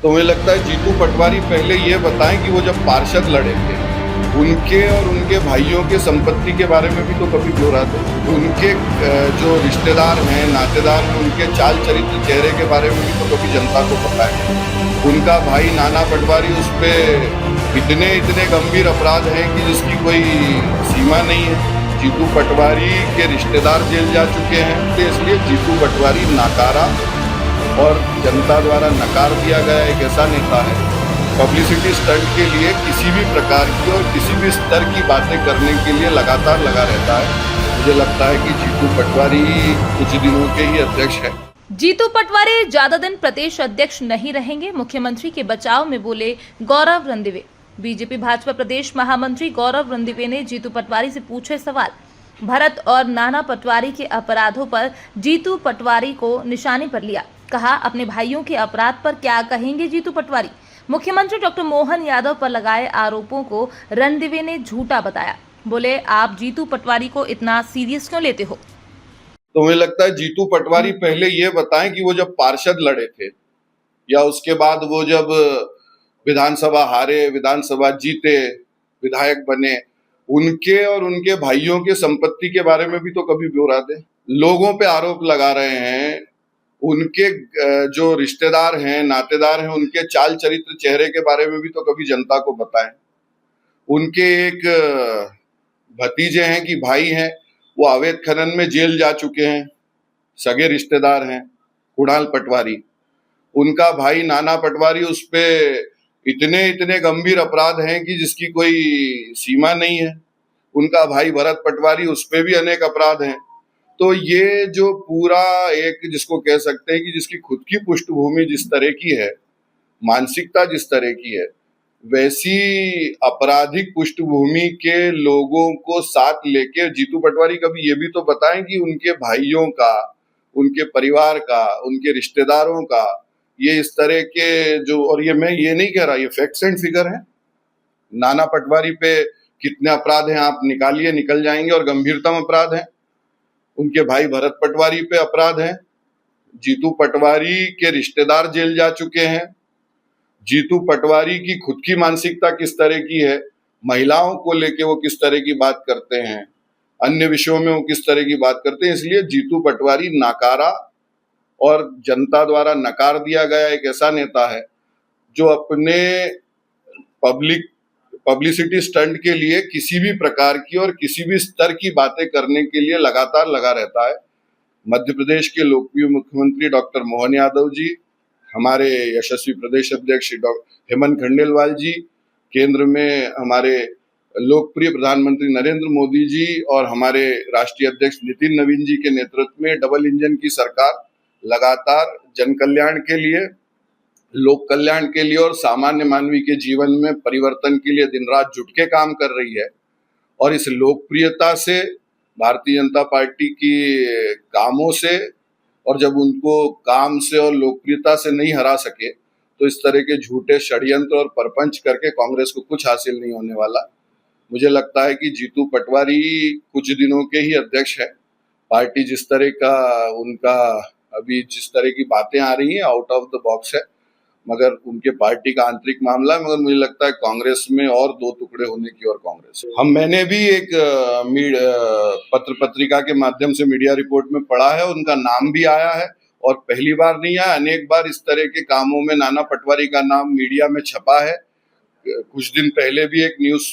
तो मुझे लगता है जीतू पटवारी पहले ये बताएं कि वो जब पार्षद लड़े थे, उनके और उनके भाइयों के संपत्ति के बारे में भी तो कभी ब्यौरा दो। उनके जो रिश्तेदार हैं, नातेदार हैं, उनके चाल चरित्र, चेहरे के बारे में भी तो कभी जनता को पता है। उनका भाई नाना पटवारी, उस पे इतने इतने गंभीर अपराध हैं कि जिसकी कोई सीमा नहीं है। जीतू पटवारी के रिश्तेदार जेल जा चुके हैं, तो इसलिए जीतू पटवारी नाकारा और जनता द्वारा नकार दिया गया एक ऐसा नेता है। पब्लिसिटी स्टंट के लिए किसी भी प्रकार की और किसी भी स्तर की बातें करने के लिए लगातार लगा रहता है। मुझे लगता है कि जीतू पटवारी कुछ दिनों के ही अध्यक्ष है। जीतू पटवारी ज्यादा दिन प्रदेश अध्यक्ष नहीं रहेंगे, मुख्यमंत्री के बचाव में बोले गौरव रंदिवे। बीजेपी भाजपा प्रदेश महामंत्री गौरव रंदिवे ने जीतू पटवारी से पूछे सवाल। भरत और नाना पटवारी के अपराधों पर जीतू पटवारी को निशाने पर लिया। कहा, अपने भाइयों के अपराध पर क्या कहेंगे जीतू पटवारी। मुख्यमंत्री डॉक्टर मोहन यादव पर लगाए आरोपों को रंदिवे ने झूठा बताया। बोले, आप जीतू पटवारी को इतना सीरियस क्यों लेते हो। तो मुझे लगता है जीतू पटवारी पहले ये बताएं कि वो जब पार्षद लड़े थे या उसके बाद वो जब विधानसभा हारे, विधानसभा जीते, विधायक बने, उनके और उनके भाइयों के संपत्ति के बारे में भी तो कभी ब्यौरा दे। लोगों पे आरोप लगा रहे हैं, उनके जो रिश्तेदार हैं, नातेदार हैं, उनके चाल चरित्र, चेहरे के बारे में भी तो कभी जनता को बताएं। उनके एक भतीजे हैं कि भाई हैं, वो अवैध खनन में जेल जा चुके हैं, सगे रिश्तेदार हैं, कुणाल पटवारी। उनका भाई नाना पटवारी, उस पे इतने इतने गंभीर अपराध हैं कि जिसकी कोई सीमा नहीं है। उनका भाई भरत पटवारी, उस पे भी अनेक अपराध हैं। तो ये जो पूरा एक जिसको कह सकते हैं कि जिसकी खुद की पृष्ठभूमि जिस तरह की है, मानसिकता जिस तरह की है, वैसी आपराधिक पृष्ठभूमि के लोगों को साथ लेके जीतू पटवारी कभी ये भी तो बताएं कि उनके भाइयों का, उनके परिवार का, उनके रिश्तेदारों का ये इस तरह के जो, और ये मैं ये नहीं कह रहा, ये फैक्ट्स एंड फिगर है। नाना पटवारी पे कितने अपराध हैं आप निकालिए, निकल जाएंगे, और गंभीरतम अपराध हैं। उनके भाई भरत पटवारी पे अपराध हैं। जीतू पटवारी के रिश्तेदार जेल जा चुके हैं। जीतू पटवारी की खुद की मानसिकता किस तरह की है, महिलाओं को लेके वो किस तरह की बात करते हैं, अन्य विषयों में वो किस तरह की बात करते हैं, इसलिए जीतू पटवारी नाकारा और जनता द्वारा नकार दिया गया एक ऐसा नेता है जो अपने पब्लिसिटी स्टंट के लिए किसी भी प्रकार की और किसी भी स्तर की बातें करने के लिए लगातार लगा रहता है। मध्य प्रदेश के लोकप्रिय मुख्यमंत्री डॉक्टर मोहन यादव जी, हमारे यशस्वी प्रदेश अध्यक्ष डॉक्टर हेमंत खंडेलवाल जी, केंद्र में हमारे लोकप्रिय प्रधानमंत्री नरेंद्र मोदी जी और हमारे राष्ट्रीय अध्यक्ष नितिन नवीन जी के नेतृत्व में डबल इंजन की सरकार लगातार जन कल्याण के लिए, लोक कल्याण के लिए और सामान्य मानवी के जीवन में परिवर्तन के लिए दिन रात जुट के काम कर रही है। और इस लोकप्रियता से, भारतीय जनता पार्टी की कामों से, और जब उनको काम से और लोकप्रियता से नहीं हरा सके तो इस तरह के झूठे षड्यंत्र और परपंच करके कांग्रेस को कुछ हासिल नहीं होने वाला। मुझे लगता है कि जीतू पटवारी कुछ दिनों के ही अध्यक्ष है। पार्टी जिस तरह का उनका अभी जिस तरह की बातें आ रही हैं, आउट ऑफ द बॉक्स है, मगर उनके पार्टी का आंतरिक मामला है। मगर मुझे लगता है कांग्रेस में और दो टुकड़े होने की और कांग्रेस है। मैंने भी एक पत्र पत्रिका के माध्यम से मीडिया रिपोर्ट में पढ़ा है, उनका नाम भी आया है, और पहली बार नहीं आया, अनेक बार इस तरह के कामों में नाना पटवारी का नाम मीडिया में छपा है। कुछ दिन पहले भी एक न्यूज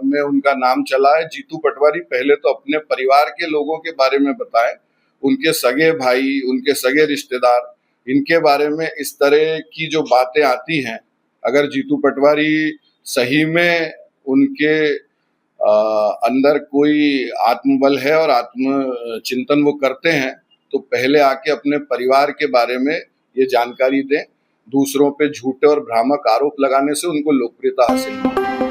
में उनका नाम चला है। जीतू पटवारी पहले तो अपने परिवार के लोगों के बारे में बताएं, उनके सगे भाई, उनके सगे रिश्तेदार, इनके बारे में इस तरह की जो बातें आती हैं, अगर जीतू पटवारी सही में उनके अंदर कोई आत्मबल है और आत्म चिंतन वो करते हैं, तो पहले आके अपने परिवार के बारे में ये जानकारी दें। दूसरों पे झूठे और भ्रामक आरोप लगाने से उनको लोकप्रियता हासिल नहीं।